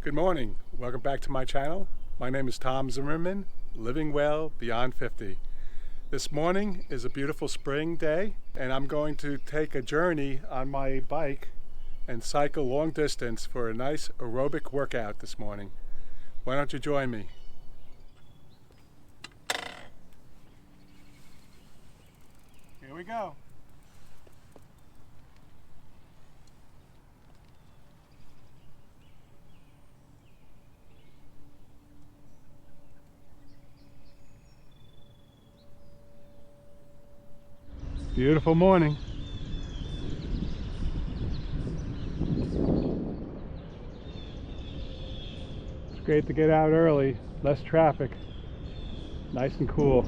Good morning. Welcome back to my channel. My name is Tom Zimmerman, living well beyond 50. This morning is a beautiful spring day, and I'm going to take a journey on my bike and cycle long distance for a nice aerobic workout this morning. Why don't you join me? Here we go. Beautiful morning. It's great to get out early, less traffic, nice and cool.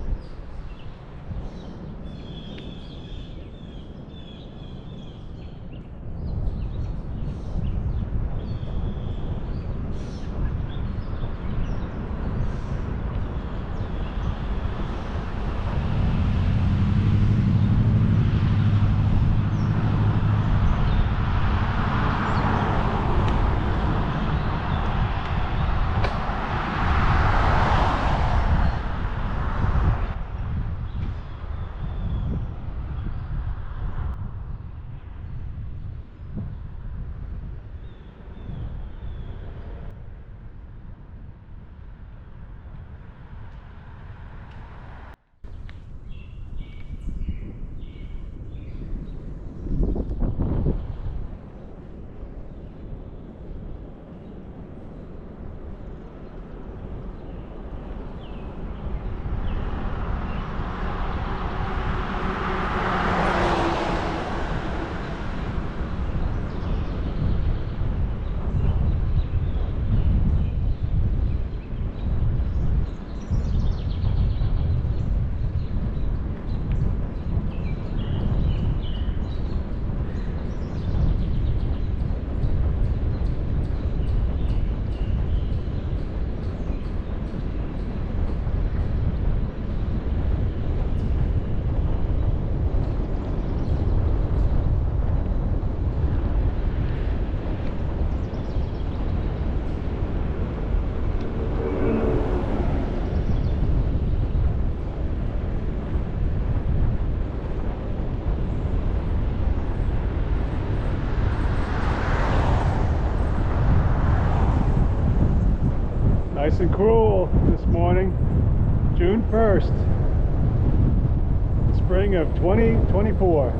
Nice and cool this morning, June 1st, spring of 2024.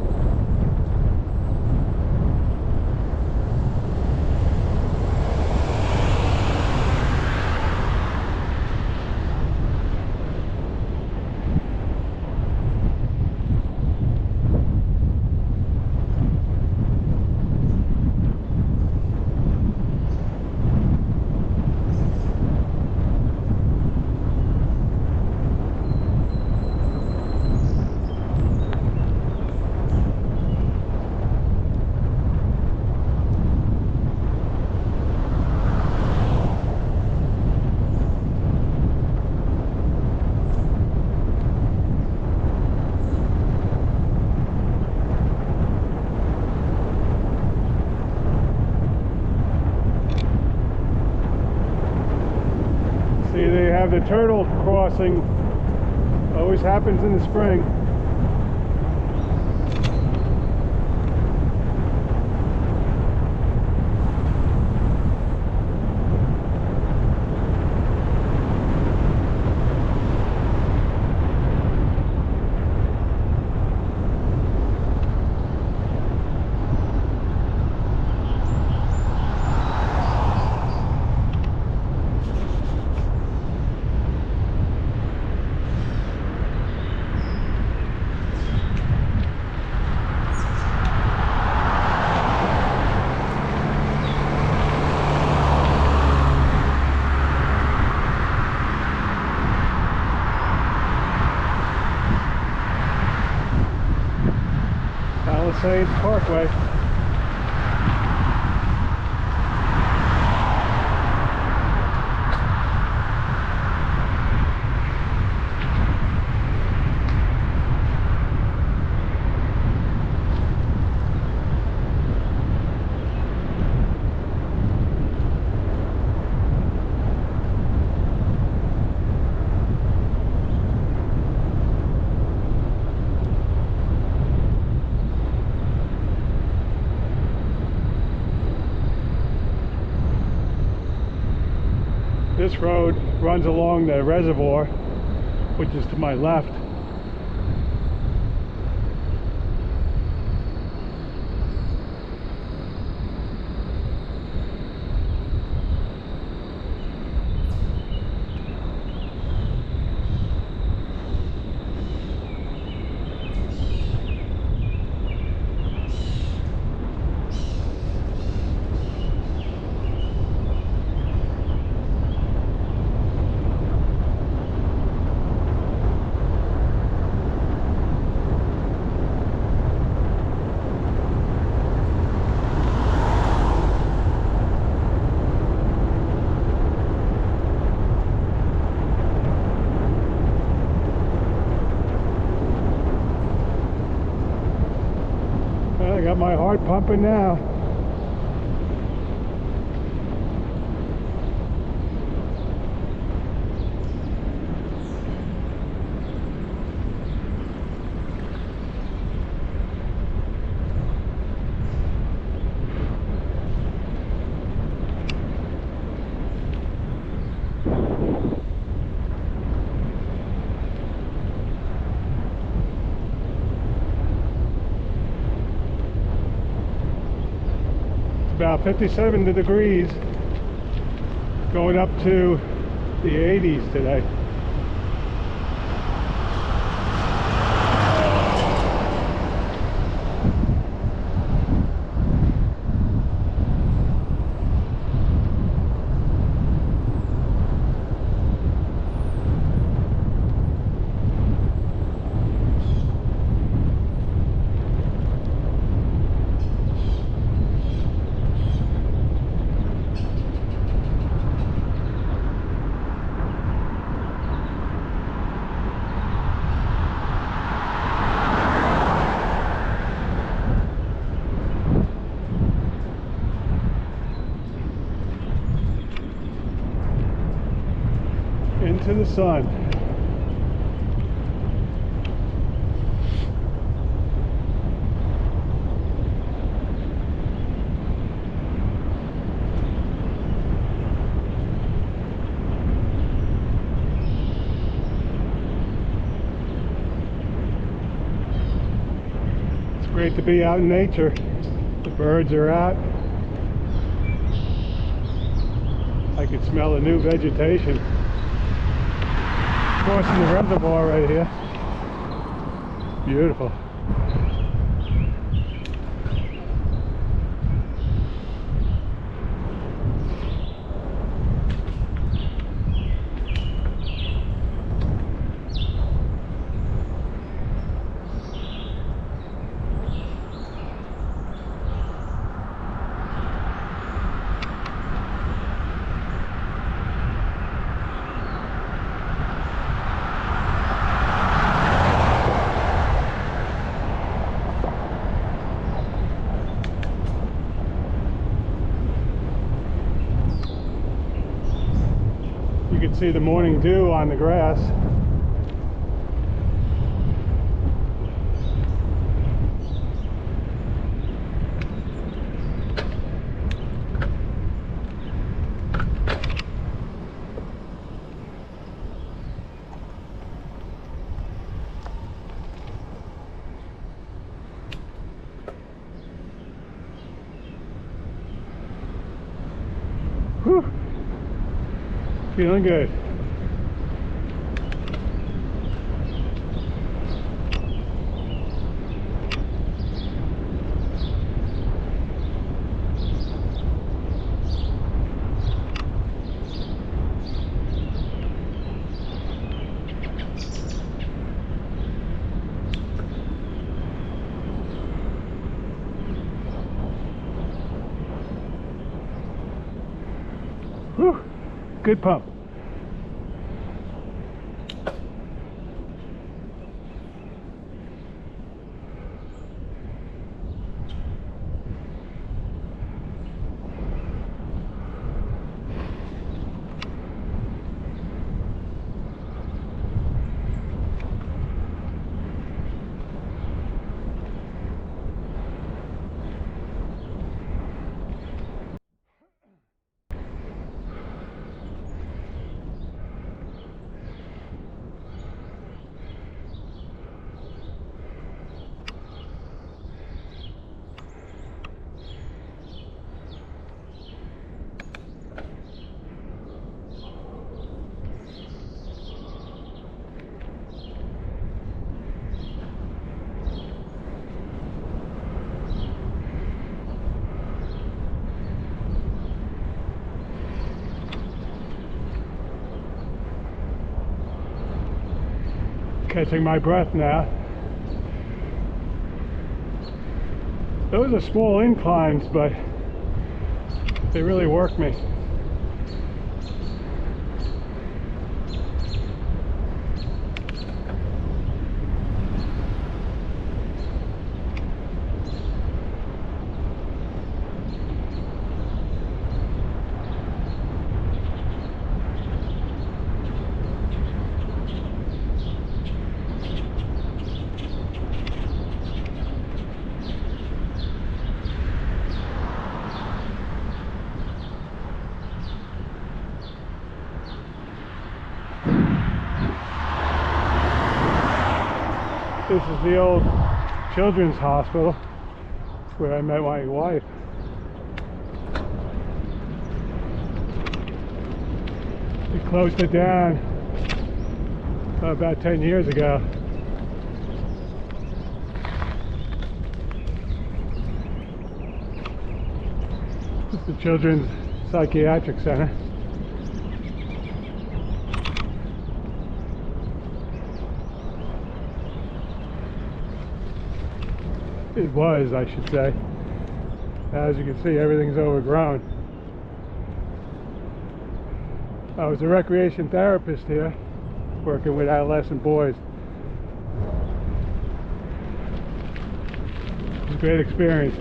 See, they have the turtle crossing, always happens in the spring. Palisades Parkway. This road runs along the reservoir, which is to my left. I got my heart pumping now. About 57 degrees, going up to the 80s today. Into the sun. It's great to be out in nature. The birds are out. I can smell the new vegetation crossing the reservoir right here. Beautiful. You can see the morning dew on the grass. Whew. Feeling good. Whew. Good pump. Catching my breath now. Those are small inclines, but they really work me. This is the old children's hospital where I met my wife. They closed it down about 10 years ago. This is the Children's Psychiatric Center. It was, I should say. As you can see, everything's overgrown. I was a recreation therapist here, working with adolescent boys. It was a great experience.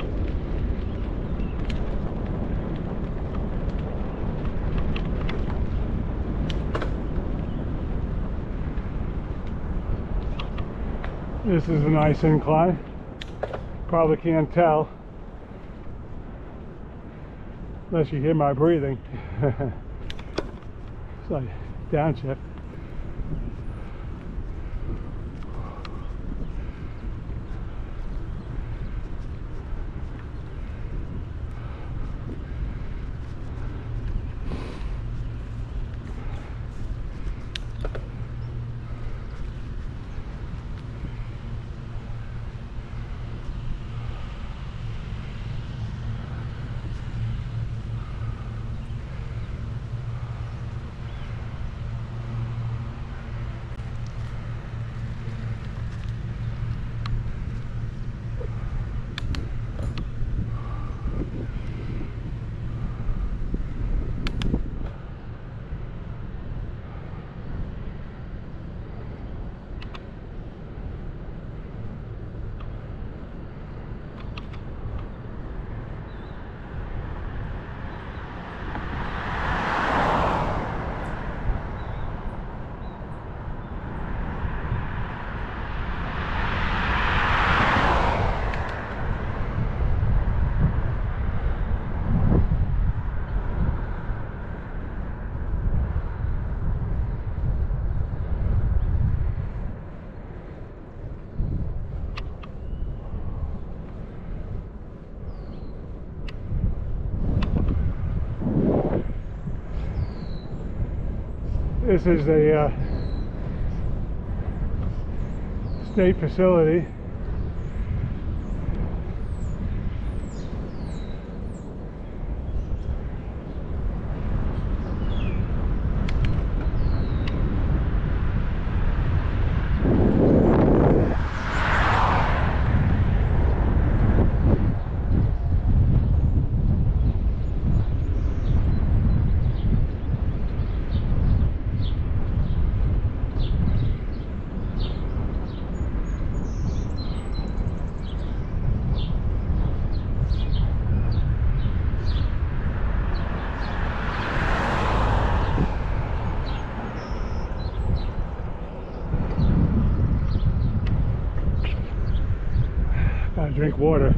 This is a nice incline. Probably can't tell unless you hear my breathing. It's like downshift. This is a state facility. Gotta drink water.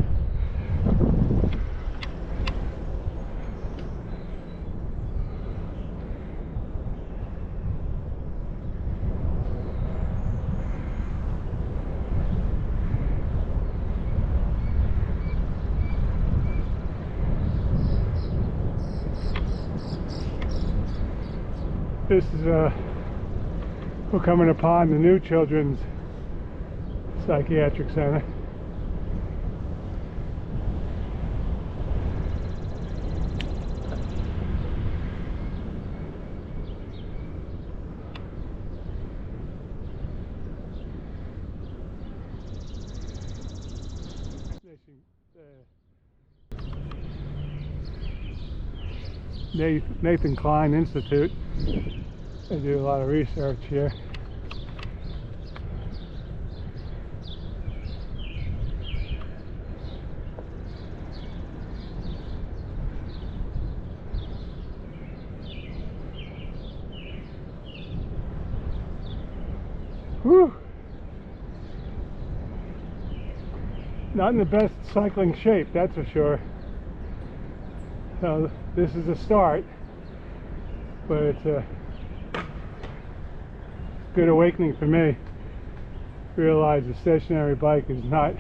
This is we're coming upon the new Children's Psychiatric Center. Nathan Klein Institute. They do a lot of research here. Whew. Not in the best cycling shape, that's for sure. So this is a start, but it's a good awakening for me. Realize the stationary bike is not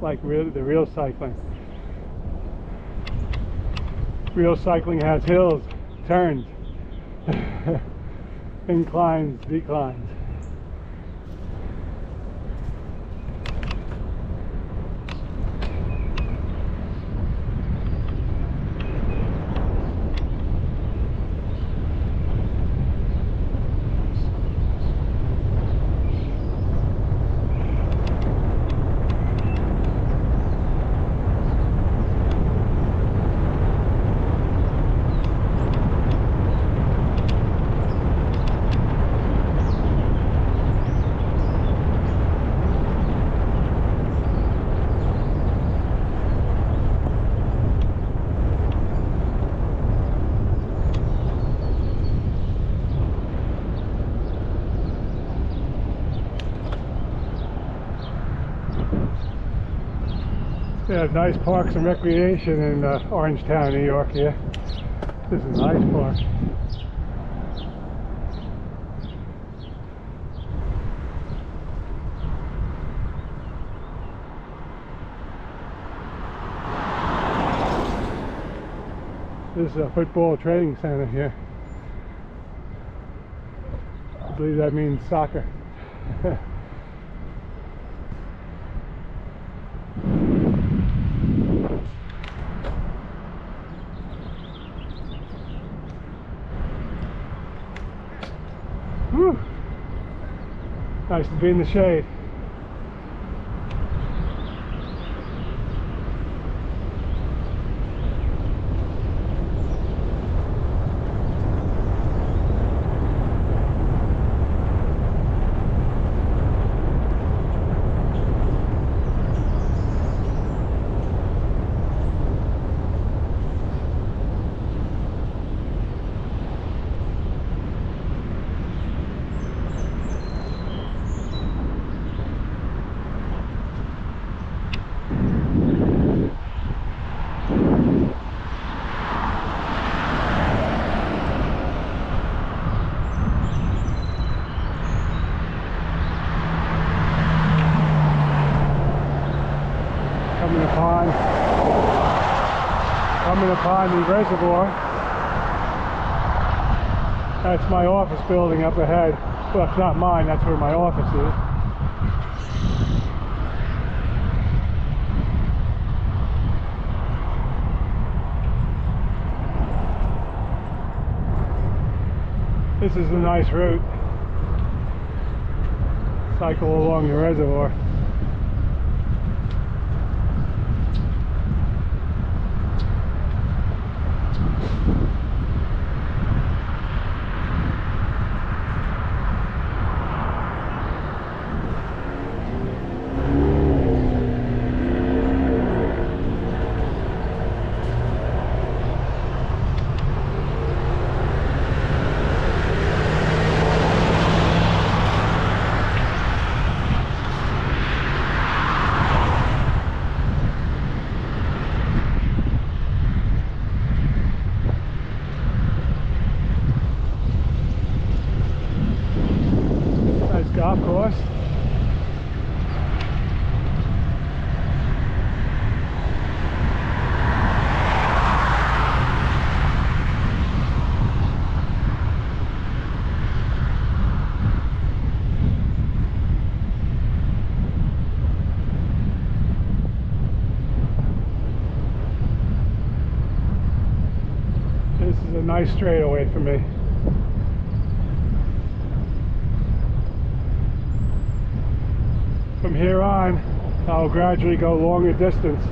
like the real cycling. Real cycling has hills, turns, inclines, declines. They have nice parks and recreation in Orangetown, New York here. This is a nice park. This is a football training center here. I believe that means soccer. Whew. Nice to be in the shade. Coming upon the reservoir. That's my office building up ahead. Well, it's not mine, that's where my office is. This is a nice route. Cycle along the reservoir. Golf course. This is a nice straightaway for me. From here on, I'll gradually go longer distance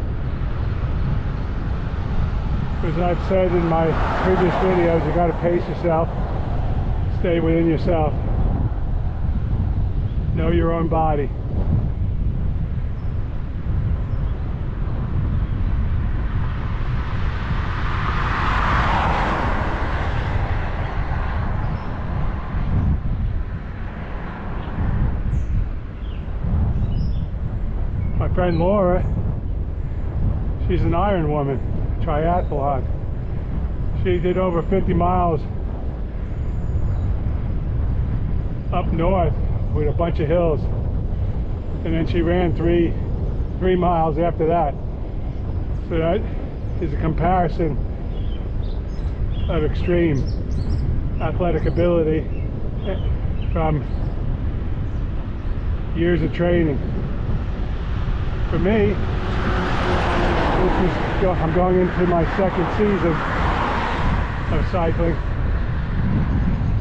As I've said in my previous videos, you got to pace yourself, stay within yourself, know your own body. My friend Laura, she's an Iron Woman, triathlon. She did over 50 miles up north with a bunch of hills, and then she ran three miles after that. So that is a comparison of extreme athletic ability from years of training. For me, I'm going into my second season of cycling,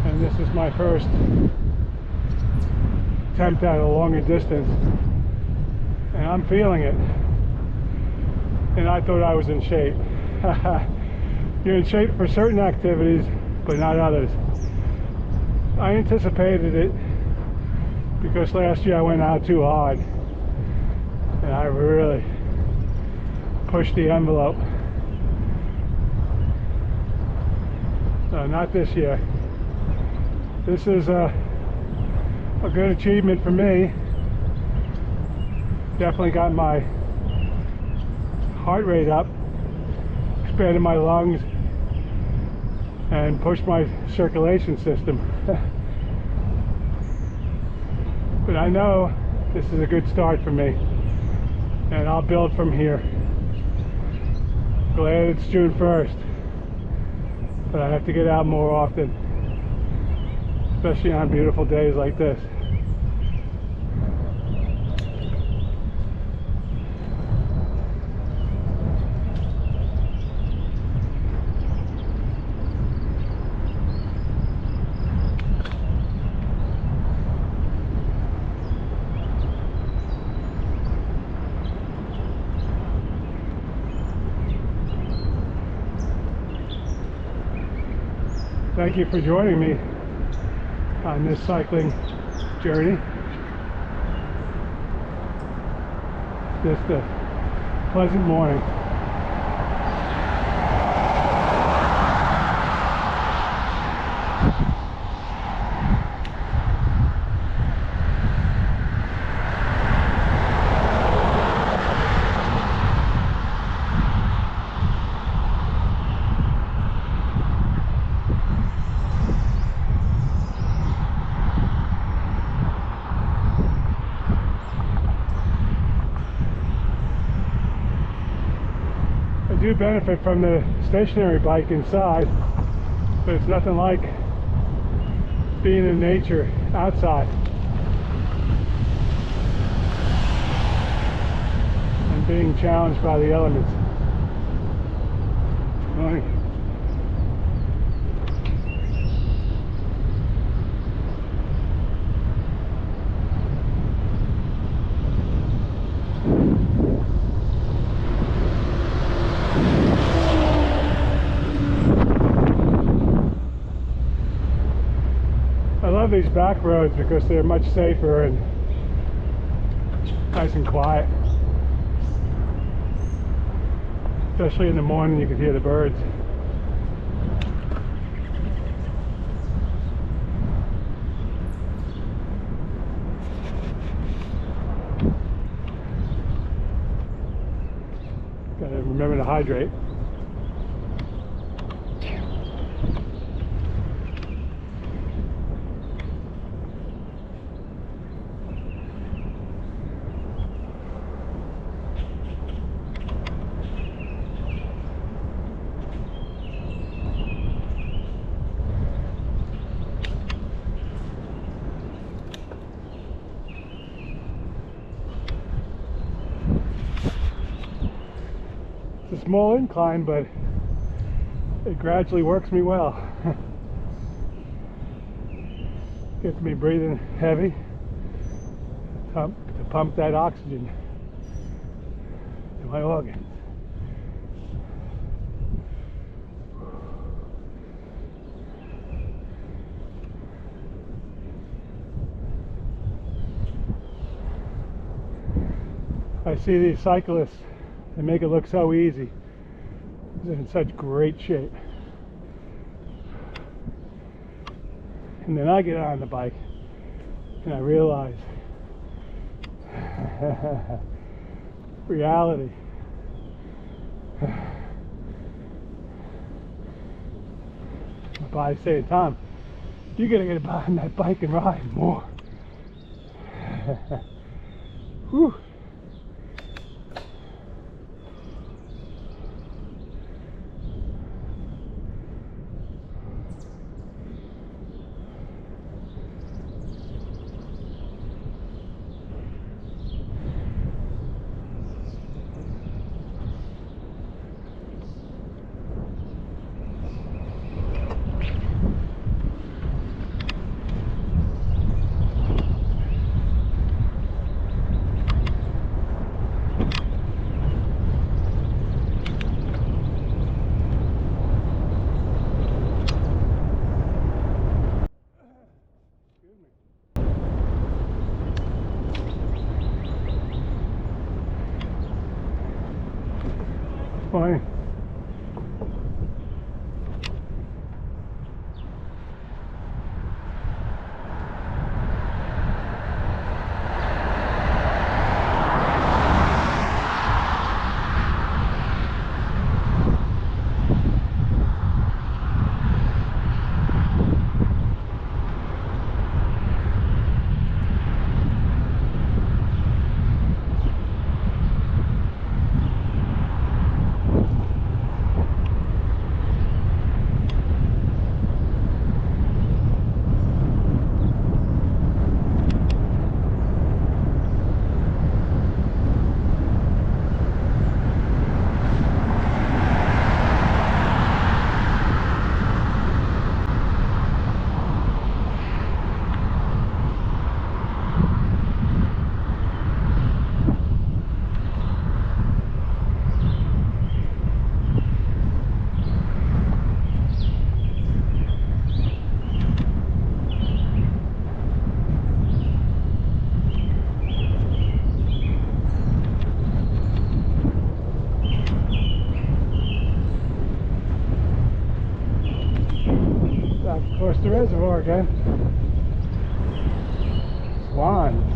and this is my first attempt at a longer distance, and I'm feeling it. And I thought I was in shape. You're in shape for certain activities, but not others. I anticipated it because last year I went out too hard, and I really pushed the envelope. Not this year. This is a good achievement for me. Definitely got my heart rate up, expanded my lungs, and pushed my circulation system. But I know this is a good start for me, and I'll build from here. Glad it's June 1st, but I have to get out more often, especially on beautiful days like this. Thank you for joining me on this cycling journey. Just a pleasant morning. I do benefit from the stationary bike inside, but it's nothing like being in nature outside and being challenged by the elements. Morning. I love these back roads because they're much safer and nice and quiet. Especially in the morning, you can hear the birds. Gotta remember to hydrate. It's a small incline, but it gradually works me well. Gets me breathing heavy to pump that oxygen to my organs. I see these cyclists, they make it look so easy. They're in such great shape. And then I get on the bike and I realize reality. My body's saying, Tom, you gotta get behind that bike and ride more. Whew. Funny. Across the reservoir again. Swans.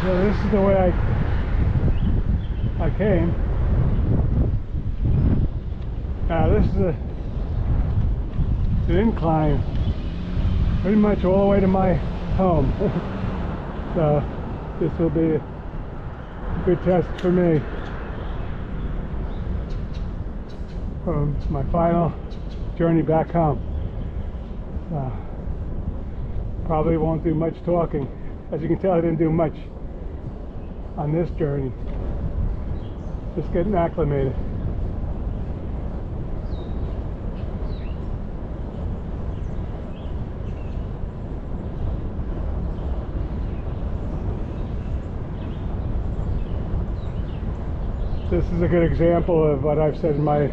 So this is the way I came. Now this is an incline pretty much all the way to my home. So this will be a good test for me from my final journey back home. Probably won't do much talking. As you can tell, I didn't do much on this journey. Just getting acclimated. This is a good example of what I've said in my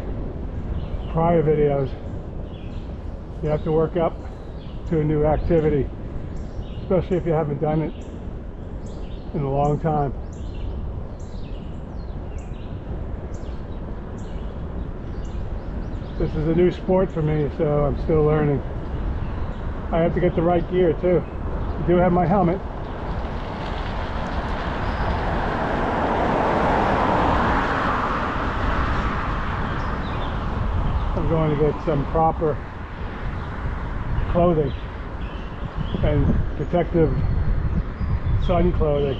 prior videos. You have to work up to a new activity, especially if you haven't done it in a long time. This is a new sport for me, so I'm still learning. I have to get the right gear too. I do have my helmet. I'm going to get some proper clothing and protective sun clothing,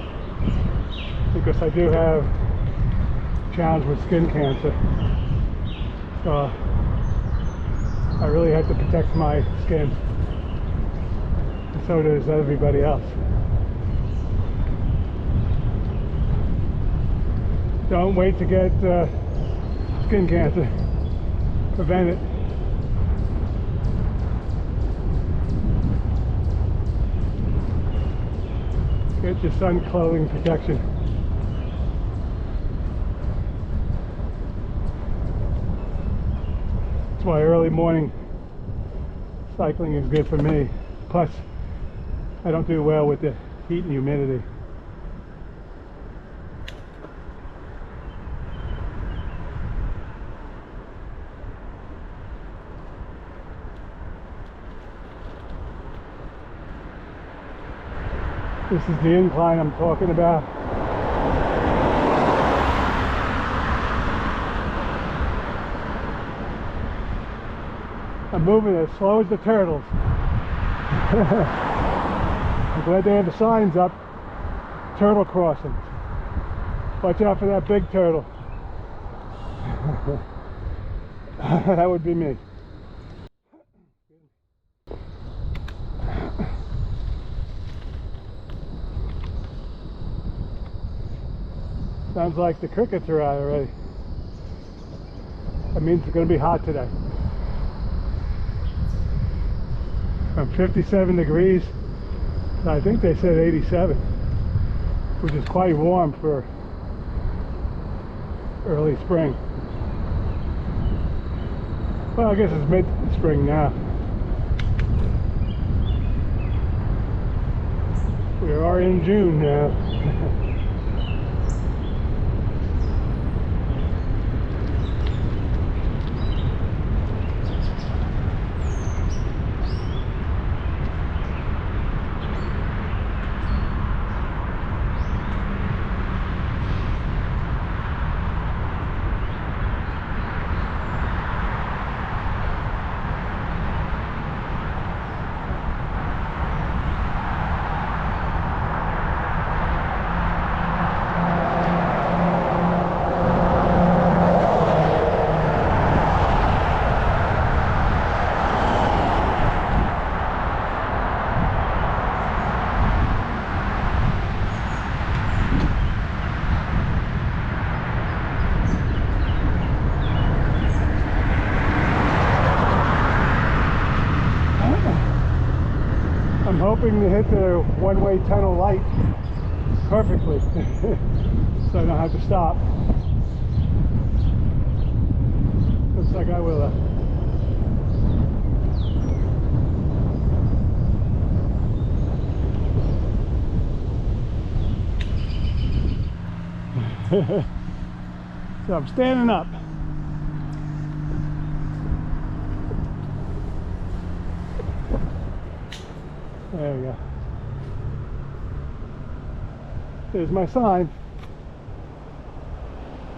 because I do have a challenge with skin cancer. So I really have to protect my skin, and so does everybody else. Don't wait to get skin cancer. Prevent it. Get your sun clothing protection. That's why early morning cycling is good for me. Plus, I don't do well with the heat and humidity. This is the incline I'm talking about. I'm moving as slow as the turtles. I'm glad they have the signs up. Turtle crossings. Watch out for that big turtle. That would be me. Sounds like the crickets are out already. That means it's going to be hot today. From 57 degrees, I think they said 87, which is quite warm for early spring. Well, I guess it's mid-spring now. We are in June now. I'm hoping to hit the one-way tunnel light perfectly so I don't have to stop. Looks like I will. So I'm standing up. There we go. There's my sign.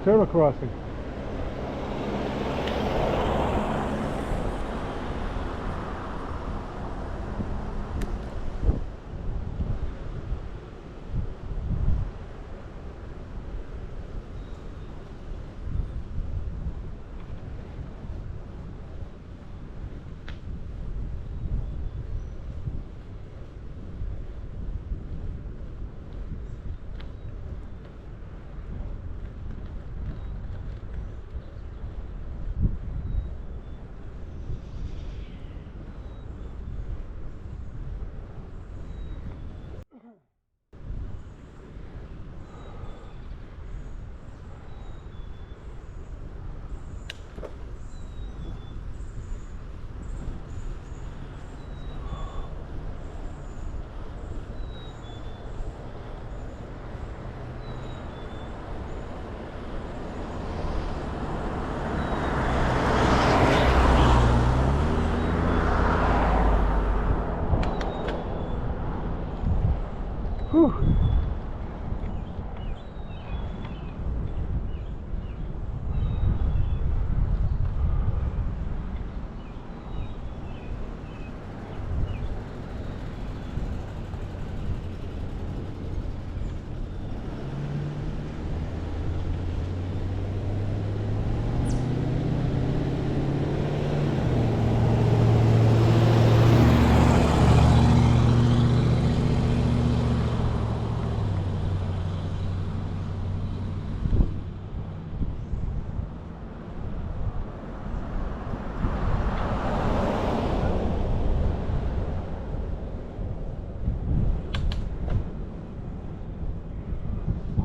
Turtle crossing. Whew.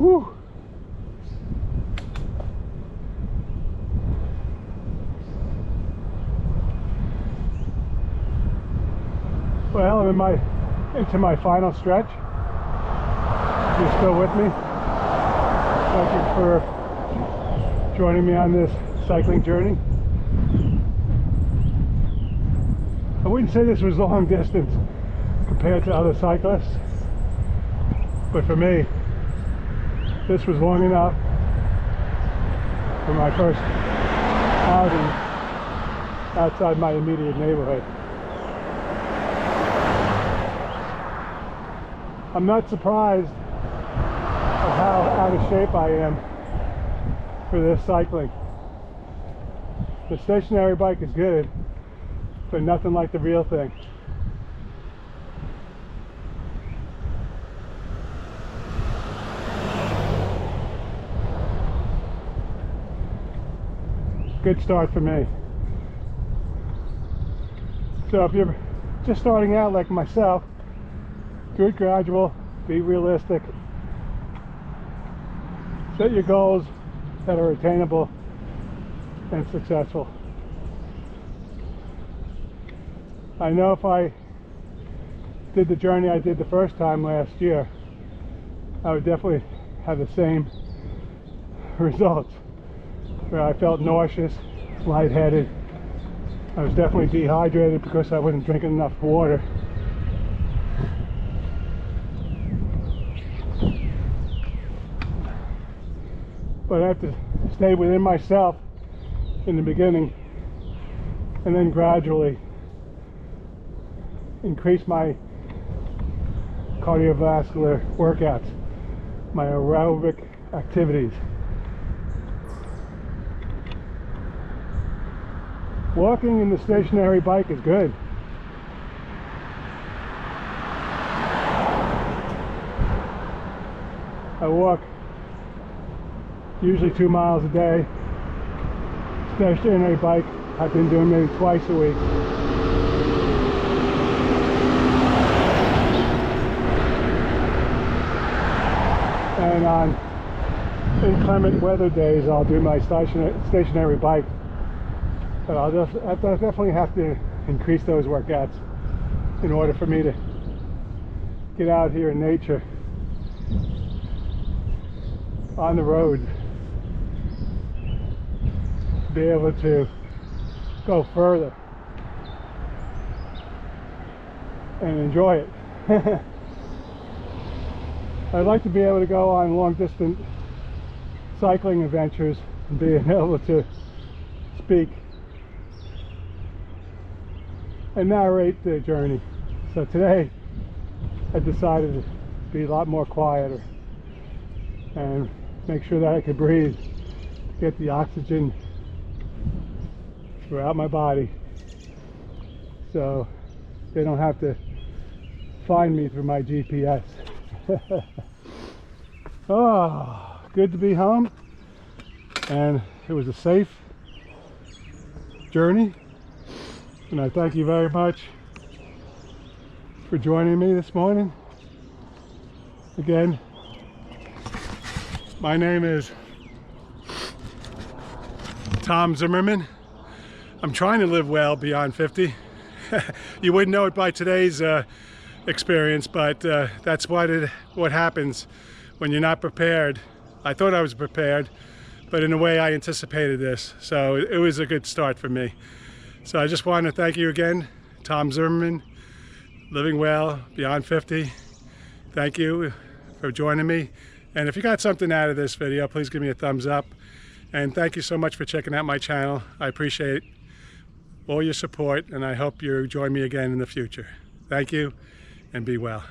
Whew. Well, I'm into my final stretch. You're still with me? Thank you for joining me on this cycling journey. I wouldn't say this was long distance compared to other cyclists, but for me, this was long enough for my first outing outside my immediate neighborhood. I'm not surprised at how out of shape I am for this cycling. The stationary bike is good, but nothing like the real thing. Good start for me. So if you're just starting out like myself, do it gradual, be realistic, set your goals that are attainable and successful. I know if I did the journey I did the first time last year, I would definitely have the same results, where I felt nauseous, lightheaded. I was definitely dehydrated because I wasn't drinking enough water. But I have to stay within myself in the beginning and then gradually increase my cardiovascular workouts, my aerobic activities. Walking in the stationary bike is good. I walk usually 2 miles a day. Stationary bike I've been doing maybe twice a week. And on inclement weather days I'll do my stationary bike. But I'll definitely have to increase those workouts in order for me to get out here in nature, on the road, be able to go further and enjoy it. I'd like to be able to go on long distance cycling adventures and being able to speak and narrate the journey. So today I decided to be a lot more quieter and make sure that I could breathe, get the oxygen throughout my body, so they don't have to find me through my GPS. Oh, good to be home, and it was a safe journey, and I thank you very much for joining me this morning. Again, my name is Tom Zimmerman. I'm trying to live well beyond 50. You wouldn't know it by today's experience, but that's what happens when you're not prepared. I thought I was prepared, but in a way I anticipated this, so it was a good start for me. So I just want to thank you again, Tom Zimmerman, living well beyond 50. Thank you for joining me, and if you got something out of this video, please give me a thumbs up, and thank you so much for checking out my channel. I appreciate all your support, and I hope you join me again in the future. Thank you, and be well.